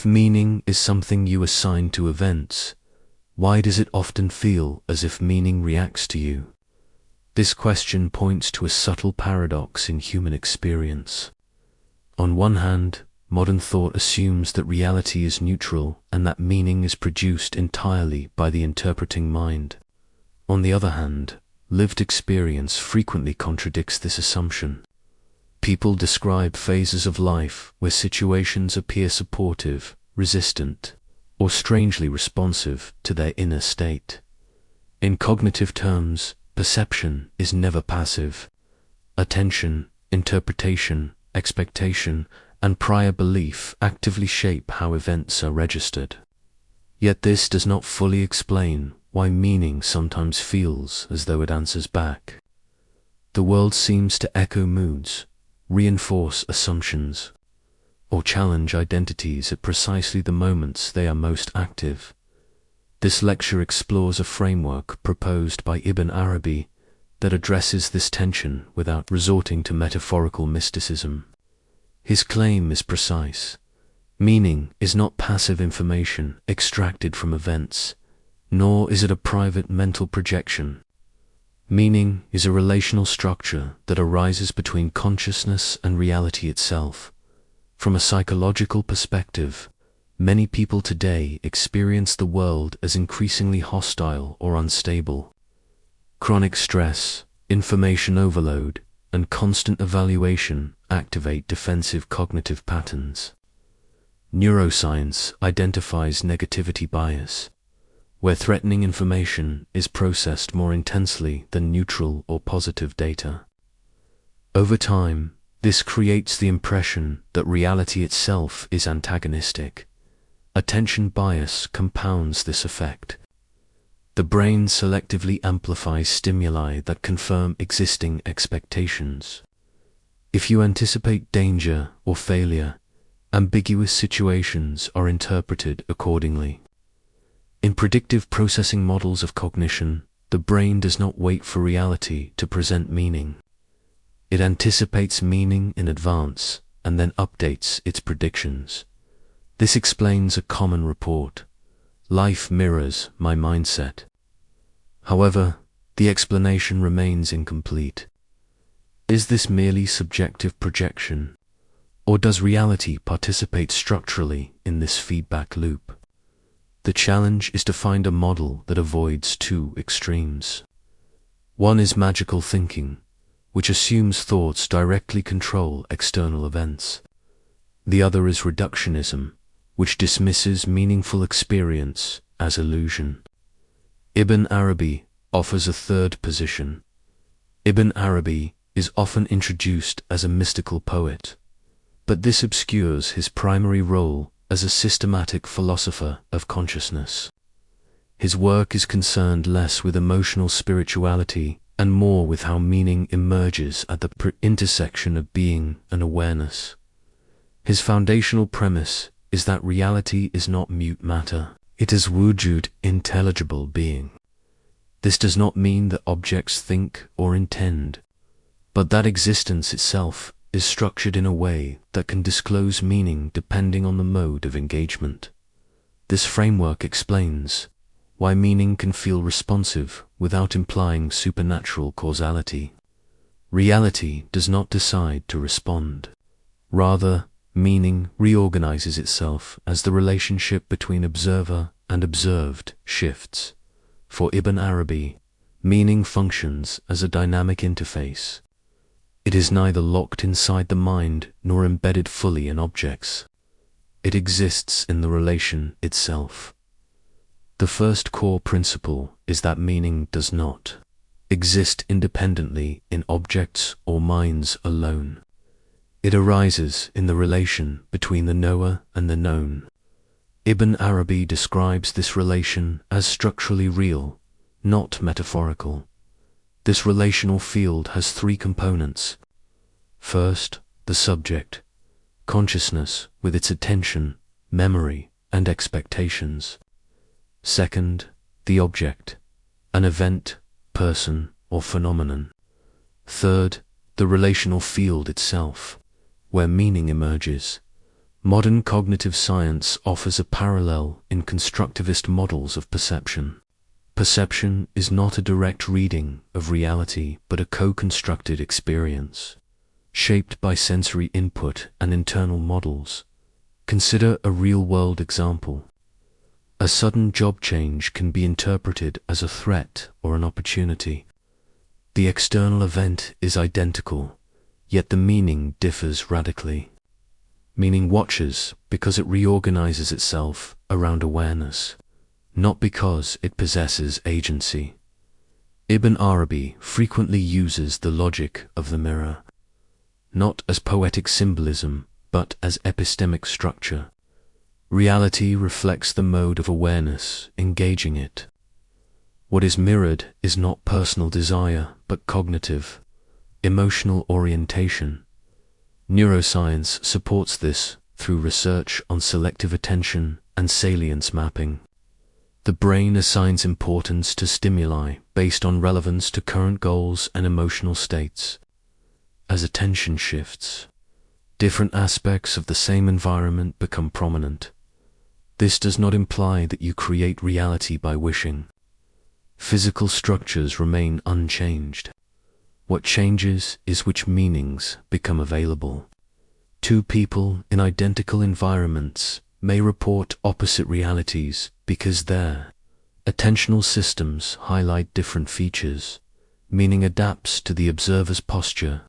If meaning is something you assign to events, why does it often feel as if meaning reacts to you? This question points to a subtle paradox in human experience. On one hand, modern thought assumes that reality is neutral and that meaning is produced entirely by the interpreting mind. On the other hand, lived experience frequently contradicts this assumption. People describe phases of life where situations appear supportive, resistant, or strangely responsive to their inner state. In cognitive terms, perception is never passive. Attention, interpretation, expectation, and prior belief actively shape how events are registered. Yet this does not fully explain why meaning sometimes feels as though it answers back. The world seems to echo moods, reinforce assumptions, or challenge identities at precisely the moments they are most active. This lecture explores a framework proposed by Ibn Arabi that addresses this tension without resorting to metaphorical mysticism. His claim is precise. Meaning is not passive information extracted from events, nor is it a private mental projection. Meaning is a relational structure that arises between consciousness and reality itself. From a psychological perspective, many people today experience the world as increasingly hostile or unstable. Chronic stress, information overload, and constant evaluation activate defensive cognitive patterns. Neuroscience identifies negativity bias, where threatening information is processed more intensely than neutral or positive data. Over time, this creates the impression that reality itself is antagonistic. Attention bias compounds this effect. The brain selectively amplifies stimuli that confirm existing expectations. If you anticipate danger or failure, ambiguous situations are interpreted accordingly. In predictive processing models of cognition, the brain does not wait for reality to present meaning. It anticipates meaning in advance and then updates its predictions. This explains a common report: life mirrors my mindset. However, the explanation remains incomplete. Is this merely subjective projection, or does reality participate structurally in this feedback loop? The challenge is to find a model that avoids two extremes. One is magical thinking, which assumes thoughts directly control external events. The other is reductionism, which dismisses meaningful experience as illusion. Ibn Arabi offers a third position. Ibn Arabi is often introduced as a mystical poet, but this obscures his primary role as a systematic philosopher of consciousness. His work is concerned less with emotional spirituality and more with how meaning emerges at the intersection of being and awareness. His foundational premise is that reality is not mute matter, it is wujud, intelligible being. This does not mean that objects think or intend, but that existence itself is structured in a way that can disclose meaning depending on the mode of engagement. This framework explains why meaning can feel responsive without implying supernatural causality. Reality does not decide to respond. Rather, meaning reorganizes itself as the relationship between observer and observed shifts. For Ibn Arabi, meaning functions as a dynamic interface. It is neither locked inside the mind nor embedded fully in objects. It exists in the relation itself. The first core principle is that meaning does not exist independently in objects or minds alone. It arises in the relation between the knower and the known. Ibn Arabi describes this relation as structurally real, not metaphorical. This relational field has three components. First, the subject, consciousness with its attention, memory, and expectations. Second, the object, an event, person, or phenomenon. Third, the relational field itself, where meaning emerges. Modern cognitive science offers a parallel in constructivist models of perception. Perception is not a direct reading of reality but a co-constructed experience, shaped by sensory input and internal models. Consider a real-world example. A sudden job change can be interpreted as a threat or an opportunity. The external event is identical, yet the meaning differs radically. Meaning watches because it reorganizes itself around awareness, not because it possesses agency. Ibn Arabi frequently uses the logic of the mirror, not as poetic symbolism, but as epistemic structure. Reality reflects the mode of awareness engaging it. What is mirrored is not personal desire, but cognitive, emotional orientation. Neuroscience supports this through research on selective attention and salience mapping. The brain assigns importance to stimuli based on relevance to current goals and emotional states. As attention shifts, different aspects of the same environment become prominent. This does not imply that you create reality by wishing. Physical structures remain unchanged. What changes is which meanings become available. Two people in identical environments may report opposite realities because their attentional systems highlight different features. Meaning adapts to the observer's posture.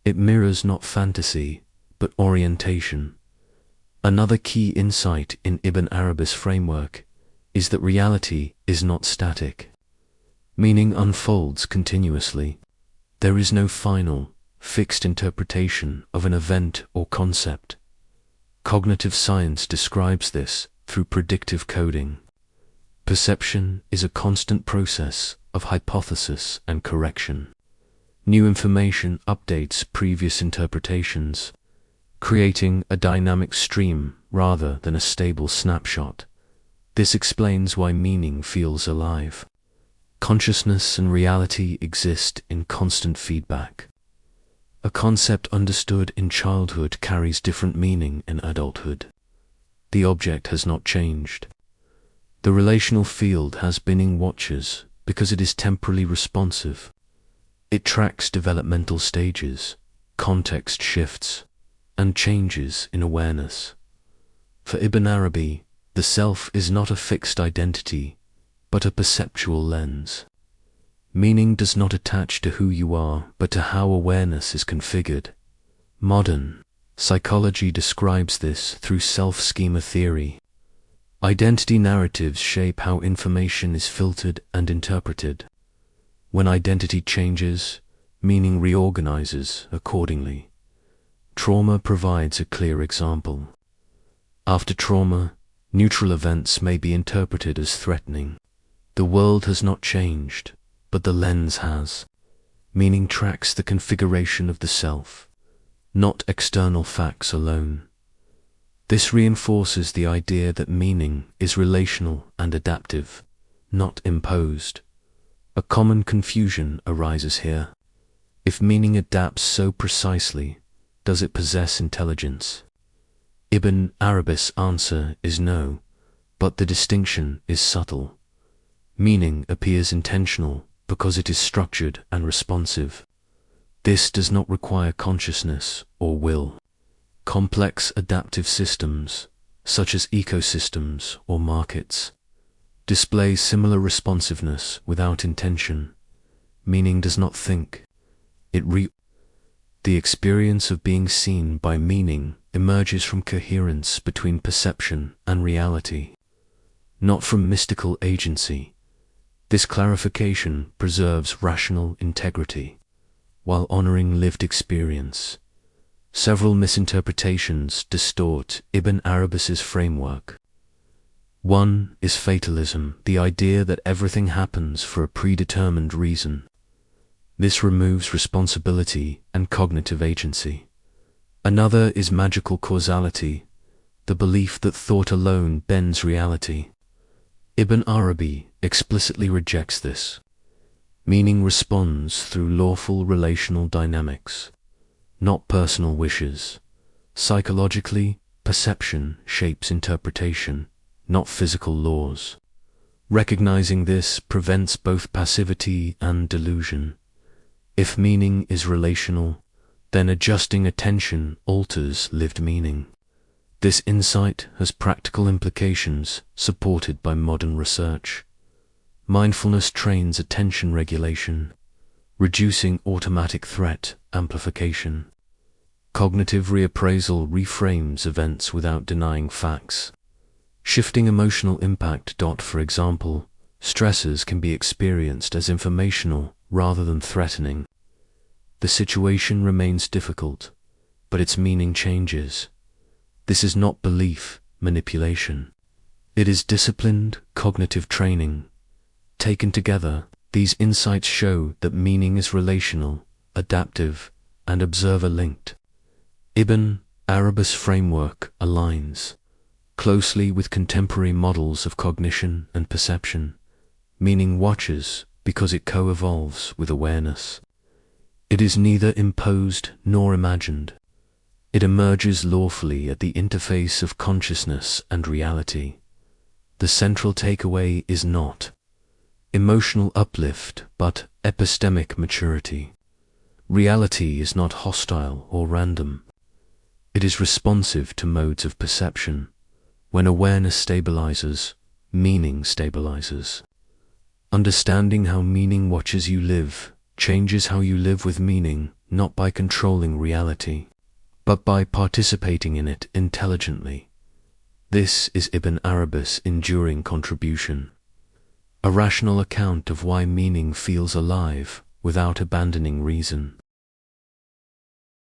It mirrors not fantasy, but orientation. Another key insight in Ibn Arabi's framework is that reality is not static. Meaning unfolds continuously. There is no final, fixed interpretation of an event or concept. Cognitive science describes this through predictive coding. Perception is a constant process of hypothesis and correction. New information updates previous interpretations, creating a dynamic stream rather than a stable snapshot. This explains why meaning feels alive. Consciousness and reality exist in constant feedback. A concept understood in childhood carries different meaning in adulthood. The object has not changed. The relational field has binning watches because it is temporally responsive. It tracks developmental stages, context shifts, and changes in awareness. For Ibn Arabi, the self is not a fixed identity, but a perceptual lens. Meaning does not attach to who you are, but to how awareness is configured. Modern psychology describes this through self-schema theory. Identity narratives shape how information is filtered and interpreted. When identity changes, meaning reorganizes accordingly. Trauma provides a clear example. After trauma, neutral events may be interpreted as threatening. The world has not changed, but the lens has. Meaning tracks the configuration of the self, not external facts alone. This reinforces the idea that meaning is relational and adaptive, not imposed. A common confusion arises here. If meaning adapts so precisely, does it possess intelligence? Ibn Arabi's answer is no, but the distinction is subtle. Meaning appears intentional because it is structured and responsive. This does not require consciousness or will. Complex adaptive systems, such as ecosystems or markets, display similar responsiveness without intention. Meaning does not think. The experience of being seen by meaning emerges from coherence between perception and reality, not from mystical agency. This clarification preserves rational integrity, while honoring lived experience. Several misinterpretations distort Ibn Arabi's framework. One is fatalism, the idea that everything happens for a predetermined reason. This removes responsibility and cognitive agency. Another is magical causality, the belief that thought alone bends reality. Ibn Arabi explicitly rejects this. Meaning responds through lawful relational dynamics, not personal wishes. Psychologically, perception shapes interpretation, not physical laws. Recognizing this prevents both passivity and delusion. If meaning is relational, then adjusting attention alters lived meaning. This insight has practical implications supported by modern research. Mindfulness trains attention regulation, reducing automatic threat amplification. Cognitive reappraisal reframes events without denying facts. Shifting emotional impact. For example, stresses can be experienced as informational rather than threatening. The situation remains difficult, but its meaning changes. This is not belief manipulation. It is disciplined cognitive training. Taken together, these insights show that meaning is relational, adaptive, and observer-linked. Ibn Arabi's framework aligns closely with contemporary models of cognition and perception. Meaning watches because it co-evolves with awareness. It is neither imposed nor imagined. It emerges lawfully at the interface of consciousness and reality. The central takeaway is not emotional uplift, but epistemic maturity. Reality is not hostile or random. It is responsive to modes of perception. When awareness stabilizes, meaning stabilizes. Understanding how meaning watches you live changes how you live with meaning, not by controlling reality, but by participating in it intelligently. This is Ibn Arabi's enduring contribution. A rational account of why meaning feels alive without abandoning reason.